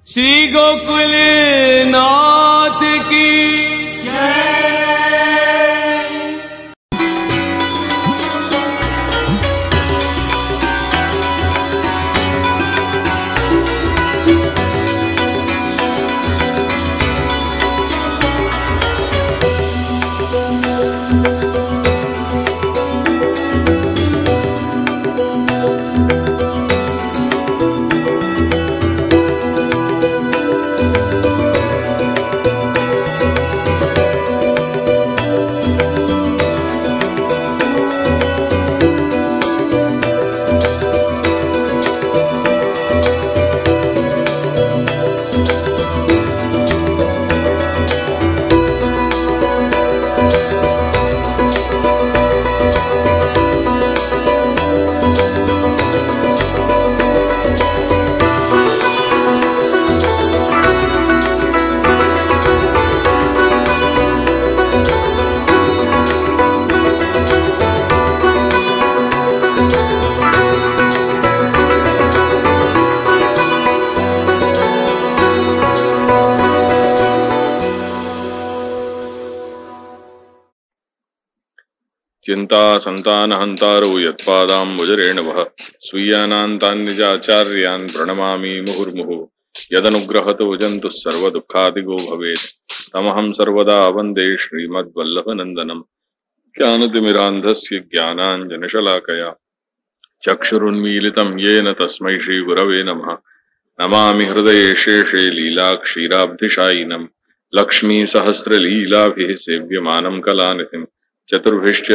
श्री गोकुल नाथ की जय। चिंता संतानहंतारो यत्पादाम्बुजरेण वः स्वीयानान्तान्निजाचार्यान् प्रणमामि मुहुर्मुहुः। यदनुग्रहतो जन्तुः सर्वदुःखादिगो भवेत् तमहं सर्वदा वन्दे श्रीमद्वल्लभनन्दनम्। ज्ञानतिमिरान्धस्य ज्ञानाञ्जनशलाकया चक्षुरुन्मीलितं येन तस्मै श्रीगुरवे नमः। नमामि हृदये शेषे लीलाक्षीराब्धिशायिनं लक्ष्मीसहस्रलीलाभिः सेव्यमानं कलानिधिम्। चतुर्भिश्च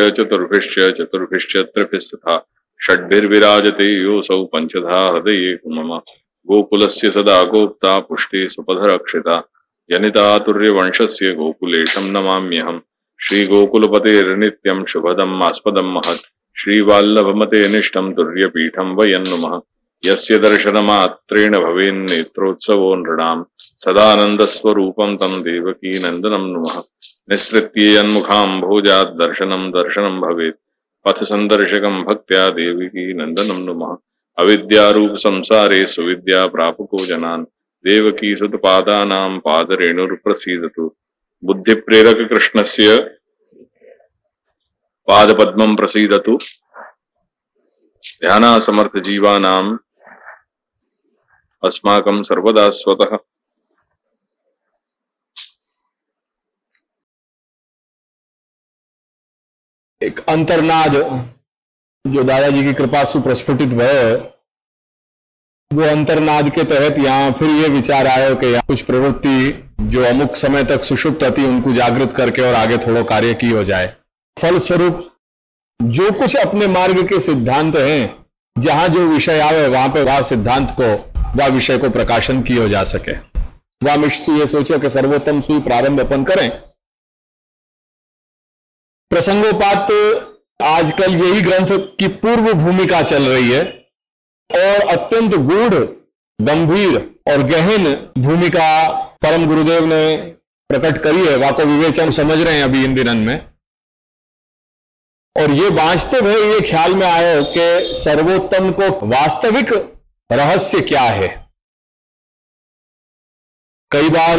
त्रिभिस्तथा षड्भिर्विराजते योऽसौ पंचधा हृदये मम। गोकुलस्य सदा गोप्ता पुष्टे सुपथरक्षिता जनितातुर्यवंशस्य गोकुलेशं नमाम्यहम्। श्रीगोकुलपतेर्नित्यं शुभदम् आस्पदं महत् श्रीवल्लभमते निष्ठं तुर्यपीठं वयन्नुमः। यस्य दर्शनमात्रेण भवेन्नेत्रोत्सवो नृणां सदानन्दस्वरूपं तं देवकीनन्दनं नुमः। निःसृत्येयन्मुखाम्भोजात् दर्शनं दर्शनं भवेत् पथ संदर्शकं भक्त्या देवकी नन्दनं नुमः। अविद्यारूप संसारे सुविद्या प्रापको जनान् देवकी सुतपादानां पादरेणुर्प्रसीदतु। बुद्धिप्रेरक कृष्णस्य पादपद्मं प्रसीदतु। ध्यानासमर्थ जीवानाम् अस्माकं सर्वदा स्वतः। एक अंतर्नाद जो दादाजी की कृपा से प्रस्फुटित हुए, वो अंतर्नाद के तहत यहाँ फिर ये विचार आया कि यहाँ कुछ प्रवृत्ति जो अमुक समय तक सुषुप्त थी उनको जागृत करके और आगे थोड़ा कार्य की हो जाए। फलस्वरूप जो कुछ अपने मार्ग के सिद्धांत हैं, जहां जो विषय आवे वहां पे वह सिद्धांत को वह विषय को प्रकाशन की हो जा सके। वह मिश्र ये सोचो कि सर्वोत्तम सुई प्रारंभ अपन करें। प्रसंगोपात आजकल यही ग्रंथ की पूर्व भूमिका चल रही है और अत्यंत गूढ़, गंभीर और गहन भूमिका परम गुरुदेव ने प्रकट करी है। वाको विवेचन समझ रहे हैं अभी इन दिनों में। और ये बांचते हुए ये ख्याल में आया कि सर्वोत्तम को वास्तविक रहस्य क्या है। कई बार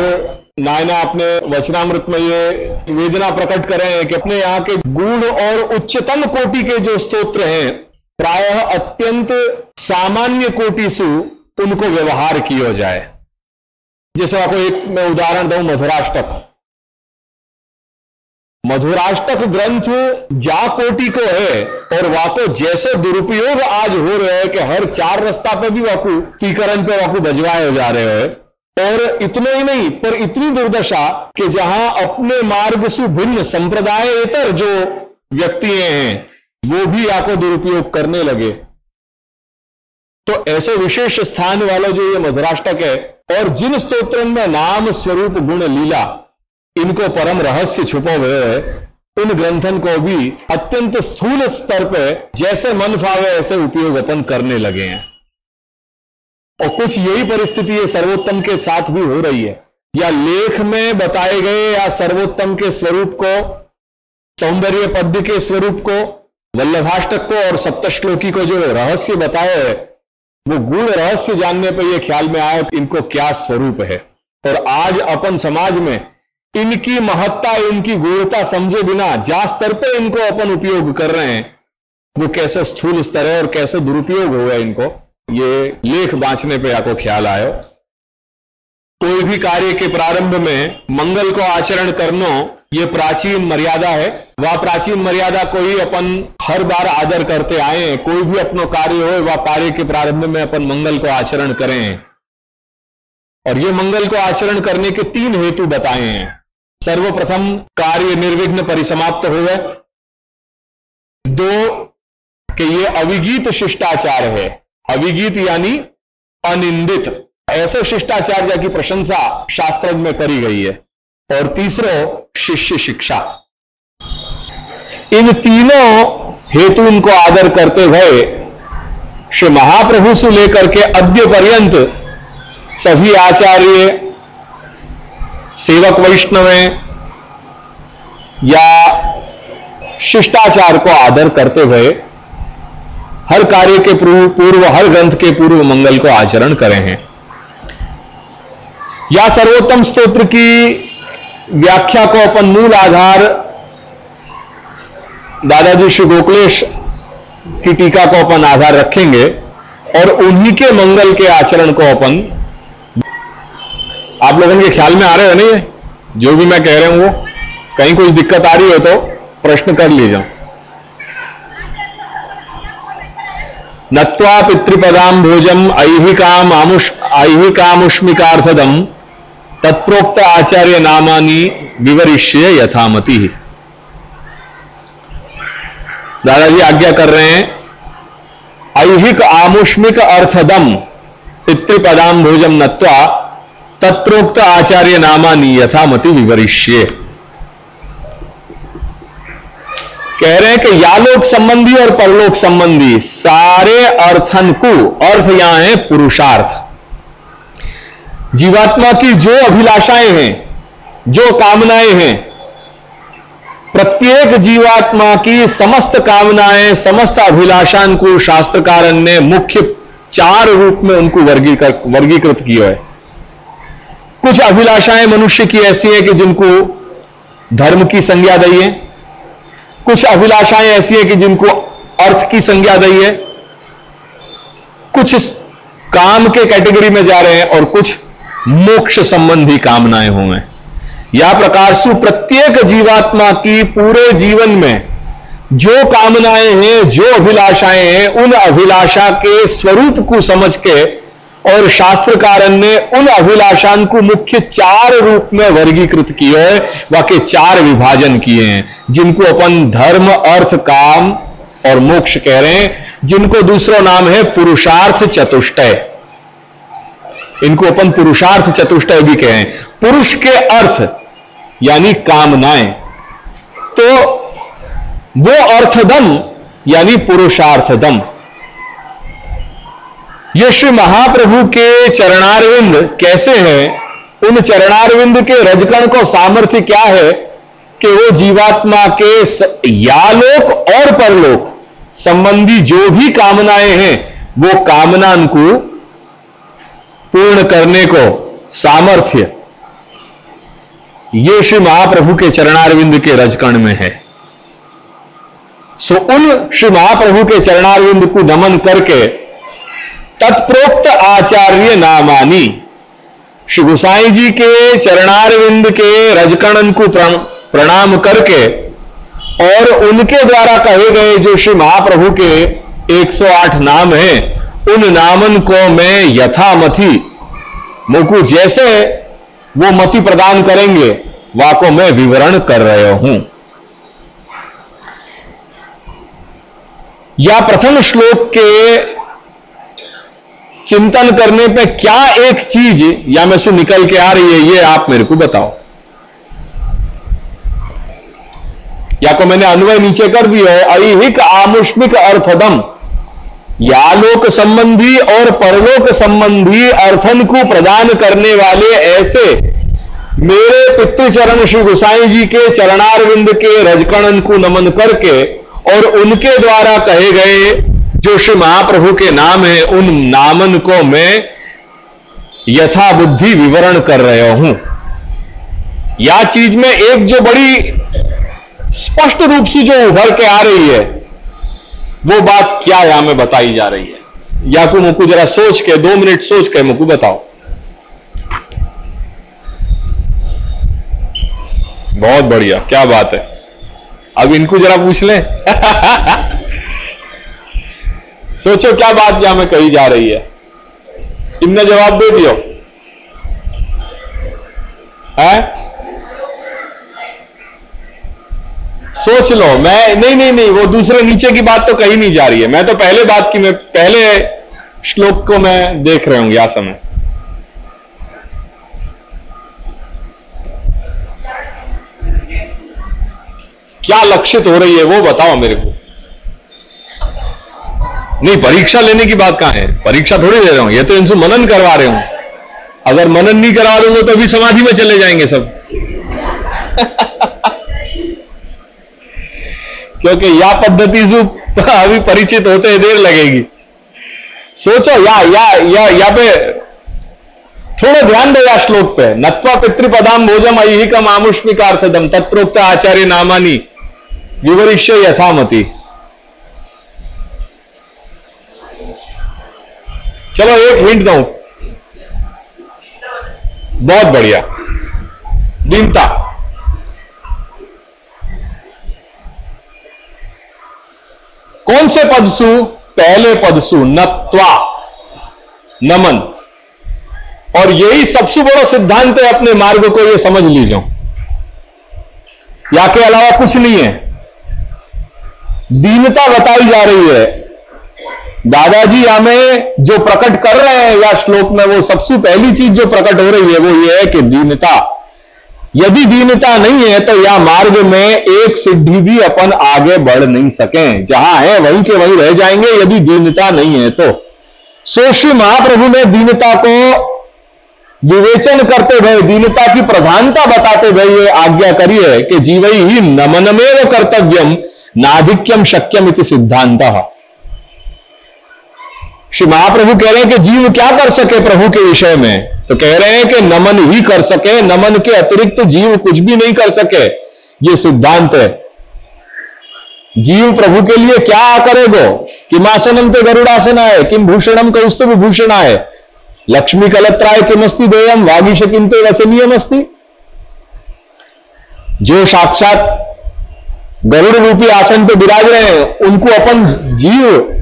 नायना अपने वचनामृत में ये वेदना प्रकट कर रहे हैं कि अपने यहाँ के गूढ़ और उच्चतम कोटि के जो स्तोत्र हैं, प्रायः अत्यंत सामान्य कोटि से उनको व्यवहार किया जाए। जैसे आपको एक मैं उदाहरण दूं, मधुराष्टक ग्रंथ जा कोटि को है और वाको जैसे दुरुपयोग आज हो रहे हैं कि हर चार रास्ता पे भी वाकू स्पीकरन पे वाकू बजवाए हो जा रहे हैं। और इतने ही नहीं, पर इतनी दुर्दशा कि जहां अपने मार्ग से भिन्न संप्रदायेतर जो व्यक्ति हैं वो भी आपको दुरुपयोग करने लगे। तो ऐसे विशेष स्थान वाला जो ये मधुराष्टक है और जिन स्तोत्र में नाम स्वरूप गुण लीला इनको परम रहस्य छुपा हुए है, उन ग्रंथन को भी अत्यंत स्थूल स्तर पर जैसे मन फावे ऐसे उपयोग अपन करने लगे हैं। और कुछ यही परिस्थिति है सर्वोत्तम के साथ भी हो रही है। या लेख में बताए गए या सर्वोत्तम के स्वरूप को, सौंदर्य पद्य के स्वरूप को, वल्लभाष्टक को और सप्तश्लोकी को जो रहस्य बताए है, वो गूढ़ रहस्य जानने पर यह ख्याल में आया कि इनको क्या स्वरूप है। और आज अपन समाज में इनकी महत्ता, इनकी गूढ़ता समझे बिना जा स्तर पे इनको अपन उपयोग कर रहे हैं, वो कैसे स्थूल स्तर है और कैसे दुरुपयोग हुआ इनको, ये लेख बांचने पे आपको ख्याल आयो। कोई भी कार्य के प्रारंभ में मंगल को आचरण करना ये प्राचीन मर्यादा है। वह प्राचीन मर्यादा को ही अपन हर बार आदर करते आए हैं। कोई भी अपनो कार्य हो, वह कार्य के प्रारंभ में अपन मंगल को आचरण करें। और ये मंगल को आचरण करने के 3 हेतु बताए हैं। सर्वप्रथम, कार्य निर्विघ्न परिसमाप्त हो गए। 2, कि ये अविगीत शिष्टाचार है। अविगीत यानी अनिंदित, ऐसे शिष्टाचार्य की प्रशंसा शास्त्र में करी गई है। और तीसरो, शिष्य शिक्षा। इन तीनों हेतु इनको आदर करते हुए श्री महाप्रभु से लेकर के अद्य पर्यंत सभी आचार्य, सेवक वैष्णव या शिष्टाचार को आदर करते हुए हर कार्य के पूर्व, हर ग्रंथ के पूर्व मंगल को आचरण करें हैं। या सर्वोत्तम स्तोत्र की व्याख्या को अपन मूल आधार दादाजी श्री गोकुलेश की टीका को अपन आधार रखेंगे और उन्हीं के मंगल के आचरण को अपन, आप लोगों के ख्याल में आ रहे हो नहीं है जो भी मैं कह रहा हूं, वो कहीं कोई दिक्कत आ रही हो तो प्रश्न कर लीजिए। नत्वा पितृपदाम भोजम ऐहिकामुष्मिकार्थदम तत्प्रोक्त आचार्य नामानि विवरिष्य यथामति। दादाजी आज्ञा कर रहे हैं, ऐहिक आमुष्मिक अर्थदम पितृपदाम भोजम नत्वा तत्प्रोक्त आचार्य नामानि यथामति विवरिष्य। कह रहे हैं कि यालोक संबंधी और परलोक संबंधी सारे अर्थन को, अर्थ यहां है पुरुषार्थ। जीवात्मा की जो अभिलाषाएं हैं, जो कामनाएं हैं, प्रत्येक जीवात्मा की समस्त कामनाएं, समस्त अभिलाषाओं को शास्त्रकार ने मुख्य 4 रूप में उनको वर्गीकृत किया है। कुछ अभिलाषाएं मनुष्य की ऐसी हैं कि जिनको धर्म की संज्ञा दी है, कुछ अभिलाषाएं ऐसी हैं कि जिनको अर्थ की संज्ञा दी है, कुछ काम के कैटेगरी में जा रहे हैं और कुछ मोक्ष संबंधी कामनाएं होंगे। या प्रकार से प्रत्येक जीवात्मा की पूरे जीवन में जो कामनाएं हैं, जो अभिलाषाएं हैं, उन अभिलाषा के स्वरूप को समझ के और शास्त्रकार ने उन अभिलाषाओं को मुख्य 4 रूप में वर्गीकृत किए है, वाके 4 विभाजन किए हैं, जिनको अपन धर्म, अर्थ, काम और मोक्ष कह रहे हैं, जिनको दूसरा नाम है पुरुषार्थ चतुष्टय। इनको अपन पुरुषार्थ चतुष्टय भी कहें। पुरुष के अर्थ यानी कामनाएं, तो वो अर्थदम यानी पुरुषार्थदम। ये श्री महाप्रभु के चरणारविंद कैसे हैं, उन चरणारविंद के रजकण को सामर्थ्य क्या है कि वो जीवात्मा के यालोक और परलोक संबंधी जो भी कामनाएं हैं, वो कामना को पूर्ण करने को सामर्थ्य ये श्री महाप्रभु के चरणारविंद के रजकण में है। सो उन श्री महाप्रभु के चरणारविंद को नमन करके तत्प्रोक्त आचार्य नामानी, श्री गोसाई जी के चरणारविंद के रजकणन को प्रणाम करके और उनके द्वारा कहे गए जो श्री महाप्रभु के 108 नाम हैं, उन नामन को मैं यथामति, मुझको जैसे वो मति प्रदान करेंगे वाको मैं विवरण कर रहा हूं। या प्रथम श्लोक के चिंतन करने पे क्या एक चीज या में से निकल के आ रही है, ये आप मेरे को बताओ। या को मैंने अन्वय नीचे कर दिया है, ऐहिक आमुष्मिक अर्थदम, यालोक संबंधी और परलोक संबंधी अर्थन को प्रदान करने वाले ऐसे मेरे पितृचरण श्री गोसाई जी के चरणारविंद के रजकणन को नमन करके और उनके द्वारा कहे गए जो श्री महाप्रभु के नाम है, उन नामन को मैं यथा बुद्धि विवरण कर रहा हूं। या चीज में एक जो बड़ी स्पष्ट रूप से जो उभर के आ रही है, वो बात क्या यहां में बताई जा रही है? या को मुझको जरा सोच के 2 मिनट सोच के मुझको बताओ। बहुत बढ़िया, क्या बात है। अब इनको जरा पूछ लें। सोचो क्या बात यहां में कही जा रही है। इनने जवाब दे दियो है? सोच लो। मैं नहीं, वो दूसरे नीचे की बात तो कही नहीं जा रही है। मैं तो पहले बात की, मैं पहले श्लोक को मैं देख रहे होंगे आ समय। क्या लक्षित हो रही है वो बताओ मेरे को। नहीं, परीक्षा लेने की बात कहां है? परीक्षा थोड़ी ले रहा हूं, ये तो इनसे मनन करवा रहे हूं। अगर मनन नहीं करवा दूंगा तो अभी समाधि में चले जाएंगे सब। क्योंकि या पद्धति से अभी परिचित होते हैं देर लगेगी। सोचो या पे थोड़ा ध्यान दो या श्लोक पे। नत्वा पितृपदाम भोजम ऐहिकम आमुष्मिकार्थदम तत्रोक्त आचार्य नामानी विवरिष्य यथामति। चलो एक हिंट दूं। बहुत बढ़िया। दीनता। कौन से पदसु? पहले पदसु नत्वा, नमन। और यही सबसे बड़ा सिद्धांत है अपने मार्ग को, ये समझ लीजिए। या के अलावा कुछ नहीं है। दीनता बताई जा रही है। दादाजी हमें जो प्रकट कर रहे हैं या श्लोक में, वो सबसे पहली चीज जो प्रकट हो रही है वो ये है कि दीनता। यदि दीनता नहीं है तो या मार्ग में एक सिद्धि भी अपन आगे बढ़ नहीं सकें। जहां है वहीं के वहीं रह जाएंगे यदि दीनता नहीं है तो। सो श्री महाप्रभु ने दीनता को विवेचन करते हुए, दीनता की प्रधानता बताते हुए ये आज्ञा करी है कि जीवई ही नमनमेव कर्तव्यम नाधिक्यम शक्यम इति सिद्धांतः। श्री महाप्रभु कह रहे हैं कि जीव क्या कर सके प्रभु के विषय में? तो कह रहे हैं कि नमन ही कर सके, नमन के अतिरिक्त जीव कुछ भी नहीं कर सके। ये सिद्धांत है। जीव प्रभु के लिए क्या करेगो? किमासनम ते गरुड़ासनाय, किम भूषणम कौस्तुभ भूषणाय, लक्ष्मी कलत्राय किमस्ति देयम, वागीश किंते वचनीयम अस्ति। जो साक्षात गरुड़ रूपी आसन पे विराज रहे हैं, उनको अपन जीव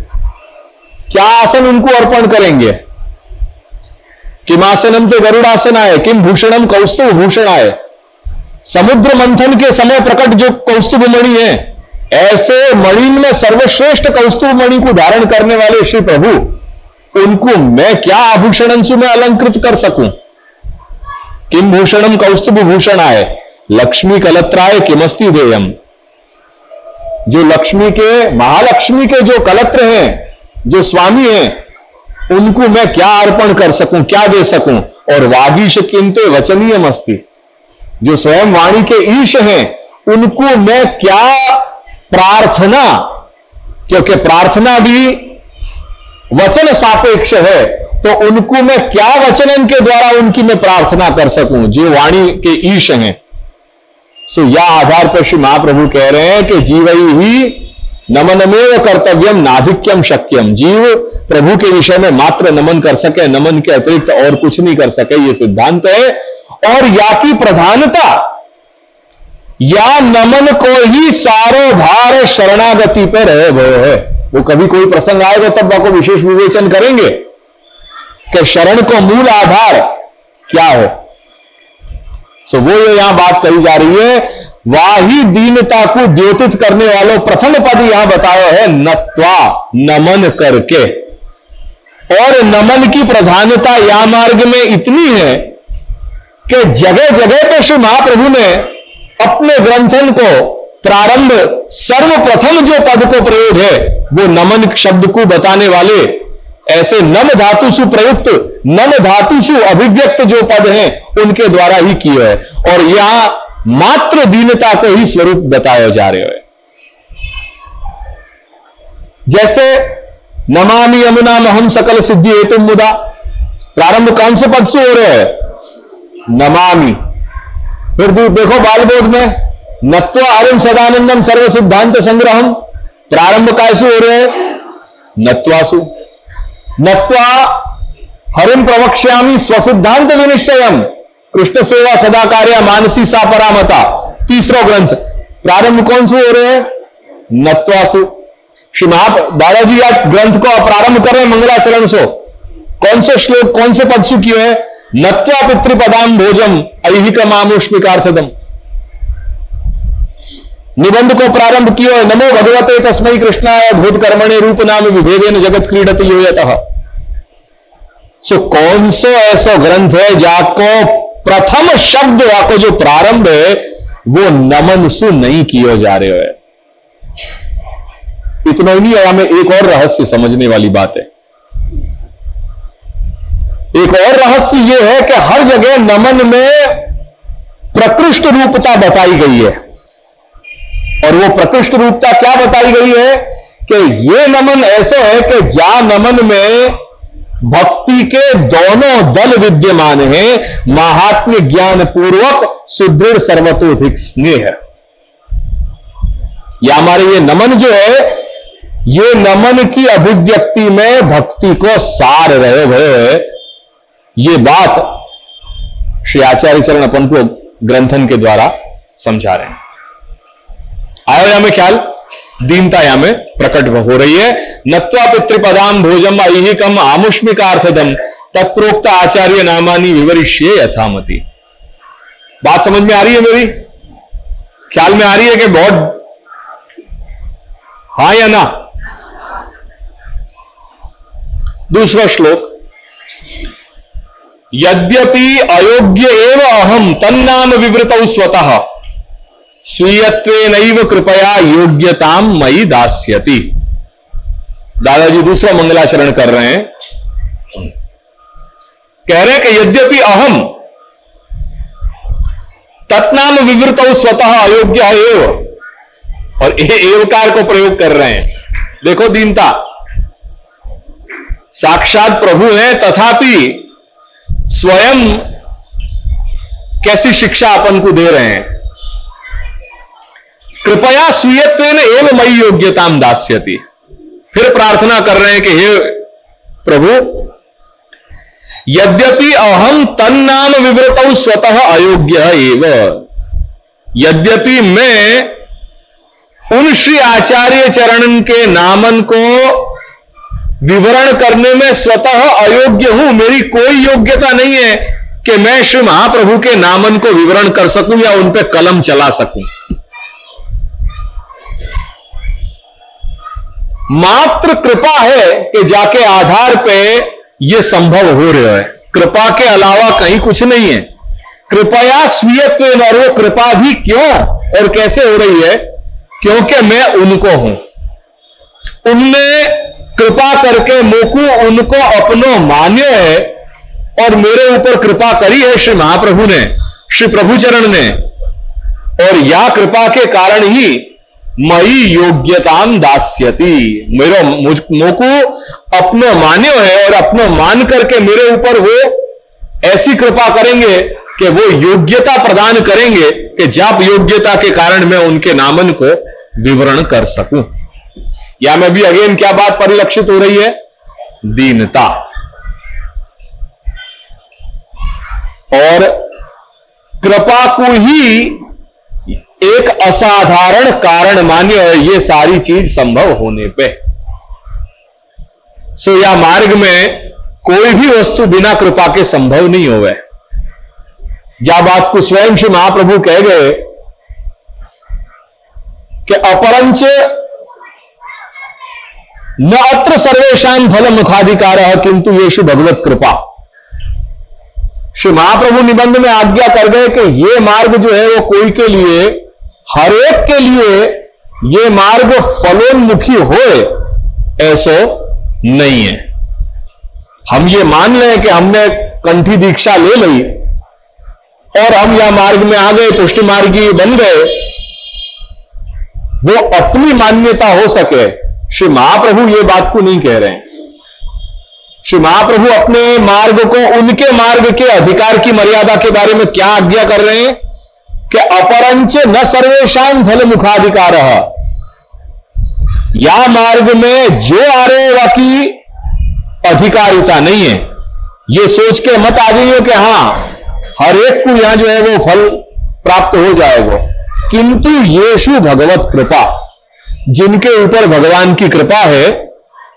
क्या आसन उनको अर्पण करेंगे? किमासनम ते गरुड़ासन आए, किम भूषणम कौस्तुभ भूषण आए। समुद्र मंथन के समय प्रकट जो कौस्तुभ मणि है, ऐसे मणि में सर्वश्रेष्ठ कौस्तुभ मणि को धारण करने वाले श्री प्रभु, उनको मैं क्या आभूषण से मैं अलंकृत कर सकूं? किम भूषणम कौस्तुभ भूषण आए, लक्ष्मी कलत्राय किमस्ति देयम। जो लक्ष्मी के, महालक्ष्मी के जो कलत्र हैं, जो स्वामी हैं, उनको मैं क्या अर्पण कर सकूं, क्या दे सकूं? और वागीश किंते वचनीयम अस्ति। जो स्वयं वाणी के ईश हैं, उनको मैं क्या प्रार्थना, क्योंकि प्रार्थना भी वचन सापेक्ष है, तो उनको मैं क्या वचनन के द्वारा उनकी मैं प्रार्थना कर सकूं, जो वाणी के ईश हैं। सो यह आधार पर श्री महाप्रभु कह रहे हैं कि जीवई ही नमनमेव कर्तव्यम नाधिक्यम शक्यम। जीव प्रभु के विषय में मात्र नमन कर सके, नमन के अतिरिक्त और कुछ नहीं कर सके, ये सिद्धांत है। और या की प्रधानता, या नमन को ही सारो भार शरणागति पर रहे भय है। वो कभी कोई प्रसंग आएगा तब आपको विशेष विवेचन करेंगे कि शरण को मूल आधार क्या है। सो वो ये यहां बात कही जा रही है। वाही दीनता को द्योतित करने वालों प्रथम पद यहां बताया है नत्वा, नमन करके। और नमन की प्रधानता या मार्ग में इतनी है कि जगह जगह पर श्री महाप्रभु ने अपने ग्रंथन को प्रारंभ सर्वप्रथम जो पद को प्रयोग है वो नमन शब्द को बताने वाले ऐसे नम धातुषु प्रयुक्त, नम धातुषु अभिव्यक्त जो पद हैं उनके द्वारा ही किए है। और यहां मात्र दीनता को ही स्वरूप बताया जा रहे है। जैसे नमामि यमुना महम सकल सिद्धि हेतु मुदा। प्रारंभ कौन से पद से हो रहे हैं? नमामि। फिर देखो बाल बोध में, नत्वा हरिम सदानंदम सर्व सिद्धांत संग्रहम। प्रारंभ कैसे हो रहे हैं? नत्वासु। नत्वा हरिम प्रवक्ष्यामि स्वसिद्धांत विनिश्चयम कृष्ण सेवा सदा कार्य मानसी सा परामता। तीसरा ग्रंथ प्रारंभ कौन से हो रहे हैं? नत्वासु। श्री दादाजी आज ग्रंथ को प्रारंभ कर रहे हैं मंगलाचरण से। कौन से श्लोक कौन से पद से किए हैं? नत्वा पितृपदाम भोजम ऐहिक मामुष्मिकार्थदम। निबंध को प्रारंभ किया नमो भगवते तस्मै कृष्णाय भूत कर्मणे रूप नाम विभेदेन जगत क्रीडति यो यतः। सो कौन सा ऐसा ग्रंथ है जाको प्रथम शब्द वाको जो प्रारंभ है वो नमन सु नहीं किए जा रहे है? इतना ही नहीं, हमें एक और रहस्य समझने वाली बात है। एक और रहस्य यह है कि हर जगह नमन में प्रकृष्ट रूपता बताई गई है। और वो प्रकृष्ट रूपता क्या बताई गई है कि ये नमन ऐसा है कि जहां नमन में भक्ति के दोनों दल विद्यमान हैं, महात्म्य ज्ञान पूर्वक सुदृढ़ सर्वतोधिक स्नेह है। या हमारे ये नमन जो है, ये नमन की अभिव्यक्ति में भक्ति को सार रहे हुए, ये बात श्री आचार्य चरण अपन को ग्रंथन के द्वारा समझा रहे हैं। आया यहां में ख्याल? दीनता यहां में प्रकट हो रही है। नत्वा पितृपदाम भोजम ऐहिकम आमुष्मिकार्थदम तत्प्रोक्त आचार्य नामानी विवरिष्ये यथामति। बात समझ में आ रही है मेरी? ख्याल में आ रही है कि बहुत? हां या ना? दूसरा श्लोक, यद्यपि अयोग्य एव अहम तन्नाम विवृतौ स्वतः स्वीयत्वेनैव कृपया योग्यताम मयि दास्यति। दादाजी दूसरा मंगलाचरण कर रहे हैं, कह रहे हैं कि यद्यपि अहम तत्नाम विवृतौ स्वतः अयोग्य एव, और एवकार को प्रयोग कर रहे हैं। देखो दीनता, साक्षात प्रभु है तथापि स्वयं कैसी शिक्षा अपन को दे रहे हैं। कृपया स्वीयत्वेन एव मयि योग्यताम दास्यति। फिर प्रार्थना कर रहे हैं कि हे प्रभु, यद्यपि अहम तन्नाम विवृतौ स्वतः अयोग्य एव, यद्यपि मैं उन श्री आचार्य चरण के नामन को विवरण करने में स्वतः अयोग्य हूं, मेरी कोई योग्यता नहीं है कि मैं श्री महाप्रभु के नामन को विवरण कर सकूं या उन पे कलम चला सकूं। मात्र कृपा है कि जाके आधार पे यह संभव हो रहा है। कृपा के अलावा कहीं कुछ नहीं है। कृपया स्वीयत्व, और वो कृपा भी क्यों और कैसे हो रही है? क्योंकि मैं उनको हूं। उनने कृपा करके मोकू उनको अपनो मान्य है और मेरे ऊपर कृपा करी है श्री महाप्रभु ने, श्री प्रभुचरण ने, और या कृपा के कारण ही मई योग्यताम दास्यति। मेरा मोकू अपनो मान्य है और अपनो मान करके मेरे ऊपर वो ऐसी कृपा करेंगे कि वो योग्यता प्रदान करेंगे कि जब योग्यता के कारण मैं उनके नामन को विवरण कर सकूं। या में भी अगेन क्या बात परिलक्षित हो रही है? दीनता। और कृपा को ही एक असाधारण कारण मान्य है ये सारी चीज संभव होने पे। सो या मार्ग में कोई भी वस्तु बिना कृपा के संभव नहीं होवे। जब आपको स्वयं श्री महाप्रभु कह गए कि अपरंच न अत्र सर्वेशाम फल मुखाधिकार किंतु येषु भगवत कृपा। श्री महाप्रभु निबंध में आज्ञा कर गए कि ये मार्ग जो है वो कोई के लिए, हर एक के लिए ये मार्ग फलोन्मुखी होए ऐसो नहीं है। हम ये मान लें कि हमने कंठी दीक्षा ले ली और हम यह मार्ग में आ गए, पुष्टि मार्गी बन गए, वो अपनी मान्यता हो सके। श्री महाप्रभु ये बात को नहीं कह रहे हैं। श्री महाप्रभु अपने मार्ग को, उनके मार्ग के अधिकार की मर्यादा के बारे में क्या आज्ञा कर रहे हैं कि अपरंच न सर्वेशान फल मुखाधिकार, या मार्ग में जो आ रहे हैं बाकी अधिकारिता नहीं है। ये सोच के मत आ जाइए कि हां हर एक को यहां जो है वो फल प्राप्त हो जाएगा, किंतु येषु भगवत कृपा, जिनके ऊपर भगवान की कृपा है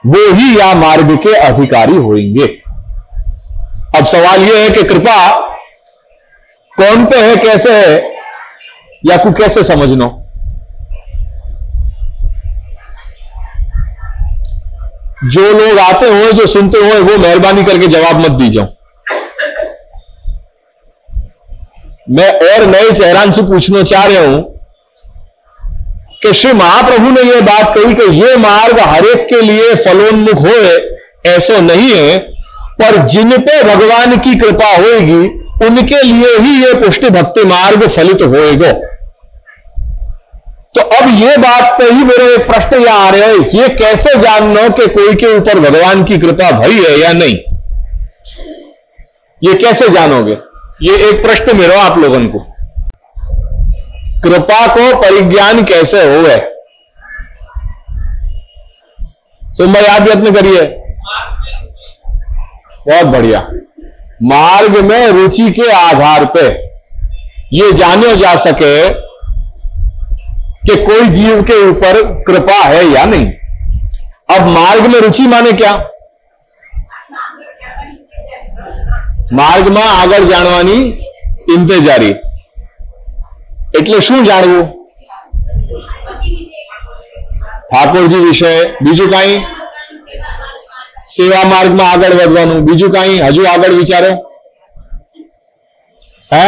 वो ही या मार्ग के अधिकारी होंगे। अब सवाल यह है कि कृपा कौन पे है, कैसे है, या को कैसे समझना। जो लोग आते हो, जो सुनते हो, वो मेहरबानी करके जवाब मत दीजिए। मैं और नए चेहरान से पूछना चाह रहा हूं कि श्री महाप्रभु ने यह बात कही कि यह मार्ग हर एक के लिए फलोन्मुख होए, ऐसा नहीं है, पर जिन पे भगवान की कृपा होगी उनके लिए ही यह पुष्टि भक्ति मार्ग फलित होएगा। तो अब यह बात पे ही मेरे एक प्रश्न यहां आ रहा है, यह कैसे जानना कि कोई के ऊपर भगवान की कृपा भई है या नहीं, यह कैसे जानोगे? यह एक प्रश्न मेरा आप लोगों को, कृपा को परिज्ञान कैसे होवे? तुम भाई आप यत्न करिए। बहुत बढ़िया। मार्ग में रुचि के आधार पे यह जाना जा सके कि कोई जीव के ऊपर कृपा है या नहीं। अब मार्ग में रुचि माने क्या? मार्ग में आगे जाणवानी इंतजारी, એટલે શું જાણવું? ઠાકોરજી વિશે, બીજું કાંઈ? સેવા માર્ગમાં આગળ વધવાનું, બીજું કાંઈ? હજુ આગળ વિચારો. હે?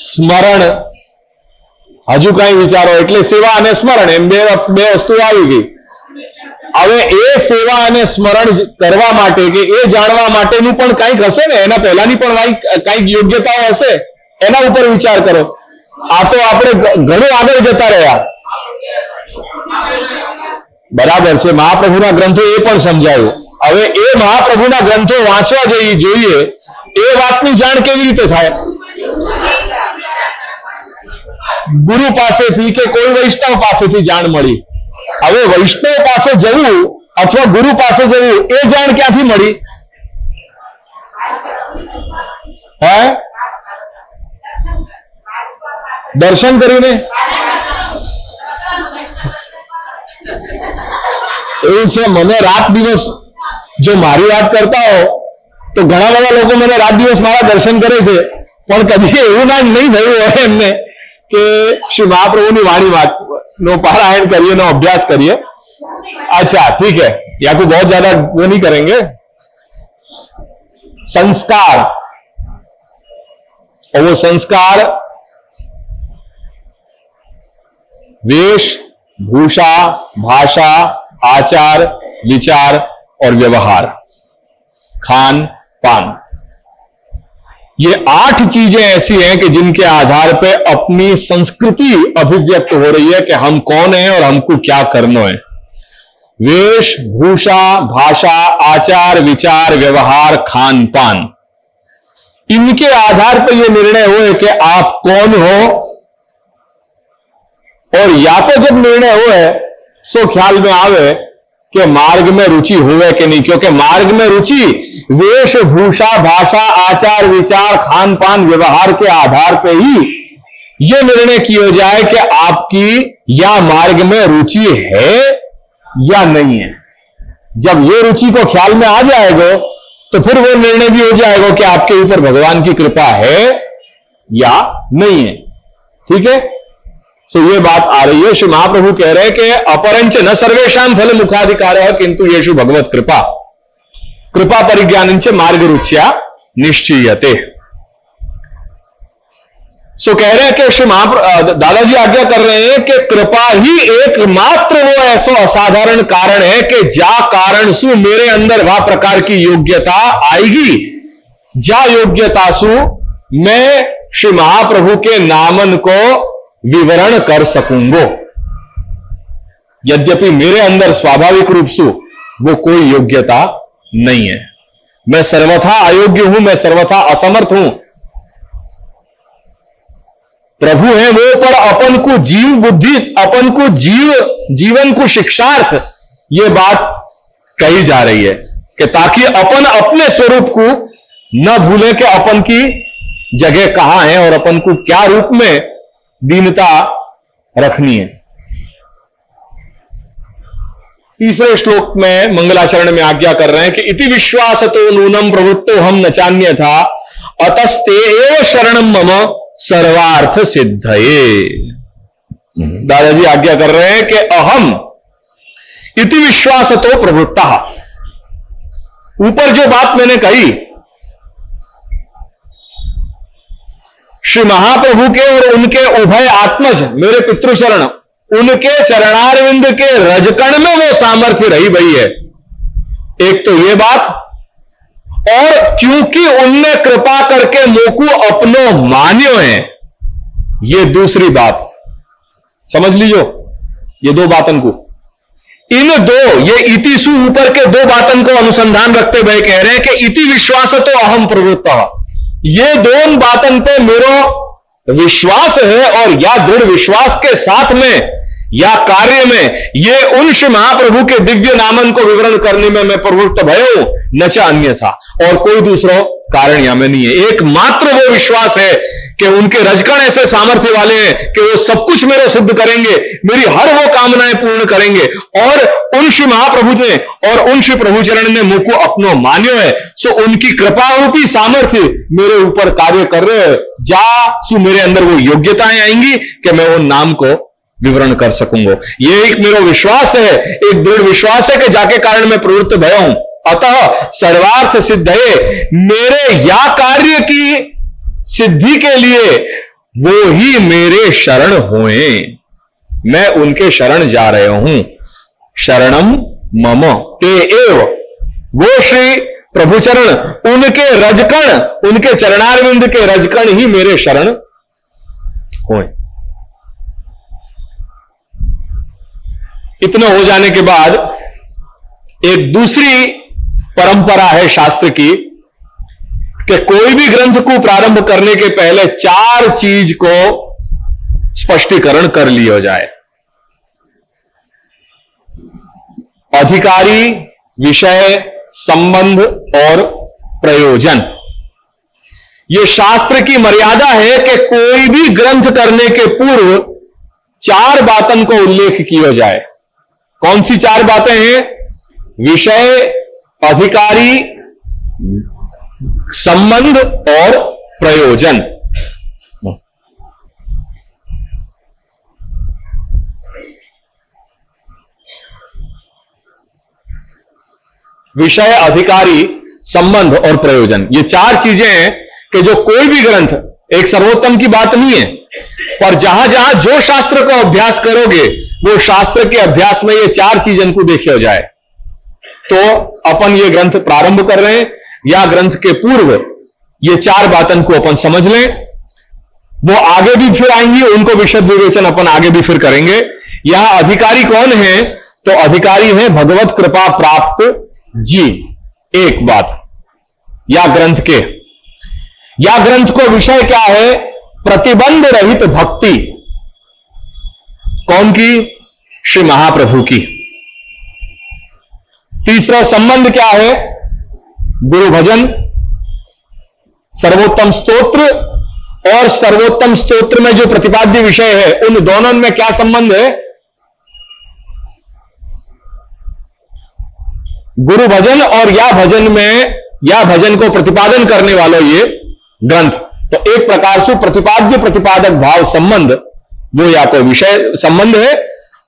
સ્મરણ, હજુ કાંઈ વિચારો. એટલે સેવા અને સ્મરણ એમ બે વસ્તુ આવી ગઈ. હવે એ સેવા અને સ્મરણ કરવા માટે કે એ જાણવા માટેનું પણ કંઈક હશે ને, એના પહેલાની પણ કંઈક યોગ્યતાઓ હશે, એના ઉપર વિચાર કરો. આ તો આપણે ઘણું આગળ જતા રહ્યા. બરાબર છે, મહાપ્રભુના ગ્રંથો એ પણ સમજાયું. હવે એ મહાપ્રભુના ગ્રંથો વાંચવા જોઈએ, એ વાતની જાણ કેવી રીતે થાય? ગુરુ પાસેથી કે કોઈ વૈષ્ણવ પાસેથી જાણ મળી. હવે વૈષ્ણવ પાસે જવું અથવા ગુરુ પાસે જવું એ જાણ ક્યાંથી મળી? હે? દર્શન કરીને? એવું છે, મને રાત દિવસ જો મારી વાત કરતા હો તો ઘણા બધા લોકો મને રાત દિવસ મારા દર્શન કરે છે, પણ કદી એવું ના નહીં થયું હોય એમને કે શ્રી મહાપ્રભુની વાણી નો पारायण करिए, नो अभ्यास करिए. अच्छा ठीक है, या को बहुत ज्यादा वो नहीं करेंगे. संस्कार, और वो संस्कार वेश, भूषा, भाषा, आचार, विचार और व्यवहार, खान पान, ये 8 चीजें ऐसी हैं कि जिनके आधार पे अपनी संस्कृति अभिव्यक्त हो रही है कि हम कौन हैं और हमको क्या करना है. वेश, भूषा, भाषा, आचार, विचार, व्यवहार, खान पान, इनके आधार पर यह निर्णय हुए कि आप कौन हो. और या तो जब निर्णय हुए सो ख्याल में आवे कि मार्ग में रुचि हुए कि नहीं, क्योंकि मार्ग में रुचि वेश, भूषा, भाषा, आचार, विचार, खान पान, व्यवहार के आधार पे ही यह निर्णय किया जाए कि आपकी या मार्ग में रुचि है या नहीं है. जब ये रुचि को ख्याल में आ जाएगा तो फिर वो निर्णय भी हो जाएगा कि आपके ऊपर भगवान की कृपा है या नहीं है. ठीक है, सो ये बात आ रही है. श्री महाप्रभु कह रहे हैं कि अपरंच न सर्वेशाम फल मुखाधिकार किंतु येषु भगवत कृपा, कृपा परिज्ञानंच मार्ग रुच्या निश्चीयते. सो कह रहे हैं कि श्री दादाजी आज्ञा कर रहे हैं कि कृपा ही एकमात्र वो ऐसा असाधारण कारण है कि जा कारण सु मेरे अंदर वह प्रकार की योग्यता आएगी, जा योग्यता सु मैं श्री महाप्रभु के नामन को विवरण कर सकूंगो. यद्यपि मेरे अंदर स्वाभाविक रूप से वो कोई योग्यता नहीं है। मैं सर्वथा अयोग्य हूं, मैं सर्वथा असमर्थ हूं। प्रभु है वो, पर अपन को जीव बुद्धि, अपन को जीवन को शिक्षार्थ ये बात कही जा रही है कि ताकि अपन अपने स्वरूप को न भूलें कि अपन की जगह कहां है और अपन को क्या रूप में दीनता रखनी है। तीसरे श्लोक में मंगलाचरण में आज्ञा कर रहे हैं कि इति विश्वास तो नूनम प्रवृत्तो हम न चान्य था अतस्ते एव शरणम मम सर्वार्थ सिद्धये। दादाजी आज्ञा कर रहे हैं कि अहम इति विश्वास तो प्रवृत्ता, ऊपर जो बात मैंने कही श्री महाप्रभु के और उनके उभय आत्मज मेरे पितृचरण, उनके चरणारविंद के रजकण में वो सामर्थ्य रही भई है। एक तो ये बात, और क्योंकि उनने कृपा करके मोकू अपनो मान्यो है, ये दूसरी बात। समझ लीजिए ये दो बातन को, इन दो ये इतिसु ऊपर के दो बातन को अनुसंधान रखते हुए कह रहे हैं कि इति विश्वास तो अहम प्रवृत्ता, ये दोनों बातन पे मेरा विश्वास है और या दृढ़ विश्वास के साथ में या कार्य में ये उन श्री महाप्रभु के दिव्य नामन को विवरण करने में मैं प्रवृत्त भयो न च अन्यथा, और कोई दूसरा कारण यहां में नहीं है। एकमात्र वो विश्वास है कि उनके रजकण ऐसे सामर्थ्य वाले हैं कि वो सब कुछ मेरे सिद्ध करेंगे, मेरी हर वो कामनाएं पूर्ण करेंगे, और उन श्री महाप्रभु ने और उन श्री प्रभुचरण ने मुझको अपनो मान्यो है। सो उनकी कृपा रूपी सामर्थ्य मेरे ऊपर कार्य कर रहे हैं, जा सो मेरे अंदर वो योग्यताएं आएंगी कि मैं वो नाम को विवरण कर सकूंगा। ये एक मेरा विश्वास है, एक दृढ़ विश्वास है कि जाके कारण मैं प्रवृत्त भया हूं। अतः सर्वार्थ सिद्ध है, मेरे या कार्य की सिद्धि के लिए वो ही मेरे शरण होए, मैं उनके शरण जा रहा हूं। शरणम मम ते एव, वो श्री प्रभुचरण, उनके रजकण, उनके चरणारविंद के रजकण ही मेरे शरण होए। इतना हो जाने के बाद एक दूसरी परंपरा है शास्त्र की कि कोई भी ग्रंथ को प्रारंभ करने के पहले 4 चीज को स्पष्टीकरण कर लिया जाए। अधिकारी, विषय, संबंध और प्रयोजन। यह शास्त्र की मर्यादा है कि कोई भी ग्रंथ करने के पूर्व 4 बातों को उल्लेख किया जाए। कौन सी 4 बातें हैं? विषय, अधिकारी, संबंध और प्रयोजन। विषय, अधिकारी, संबंध और प्रयोजन, ये 4 चीजें हैं कि जो कोई भी ग्रंथ, एक सर्वोत्तम की बात नहीं है, पर जहां जहां जो शास्त्र का अभ्यास करोगे वो शास्त्र के अभ्यास में ये 4 चीजों को देखा जाए। तो अपन ये ग्रंथ प्रारंभ कर रहे हैं या ग्रंथ के पूर्व ये 4 बातों को अपन समझ लें। वो आगे भी फिर आएंगी, उनको विशद विवेचन अपन आगे भी फिर करेंगे। यहां अधिकारी कौन है? तो अधिकारी है भगवत कृपा प्राप्त जीव। एक बात, या ग्रंथ के, या ग्रंथ को विषय क्या है? प्रतिबंध रहित भक्ति। कौन की? श्री महाप्रभु की। तीसरा संबंध क्या है? गुरु भजन, सर्वोत्तम स्तोत्र, और सर्वोत्तम स्तोत्र में जो प्रतिपाद्य विषय है उन दोनों में क्या संबंध है? गुरु भजन और या भजन में, या भजन को प्रतिपादन करने वाला ये ग्रंथ। तो एक प्रकार से प्रतिपाद्य प्रतिपादक भाव संबंध, वो या तो विषय संबंध है,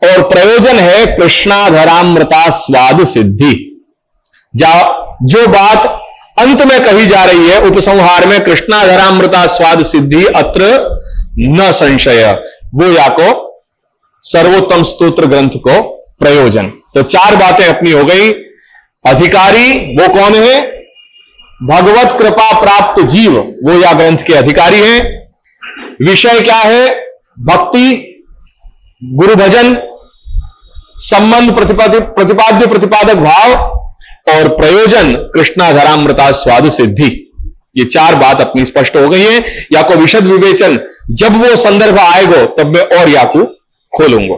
और प्रयोजन है कृष्णाधरामृता स्वाद सिद्धि। जो बात अंत में कही जा रही है उपसंहार में, कृष्णाधरामृता स्वाद सिद्धि अत्र न संशय, वो या को सर्वोत्तम स्तोत्र ग्रंथ को प्रयोजन। तो 4 बातें अपनी हो गई। अधिकारी वो कौन है? भगवत कृपा प्राप्त जीव, वो या ग्रंथ के अधिकारी हैं। विषय क्या है? भक्ति, गुरु भजन। संबंध प्रतिपाद्य प्रतिपादक भाव और प्रयोजन कृष्णाधरामृता स्वाद सिद्धि। ये चार बात अपनी स्पष्ट हो गई है। या को विशद विवेचन जब वो संदर्भ आएगो तब मैं और या को खोलूंगा।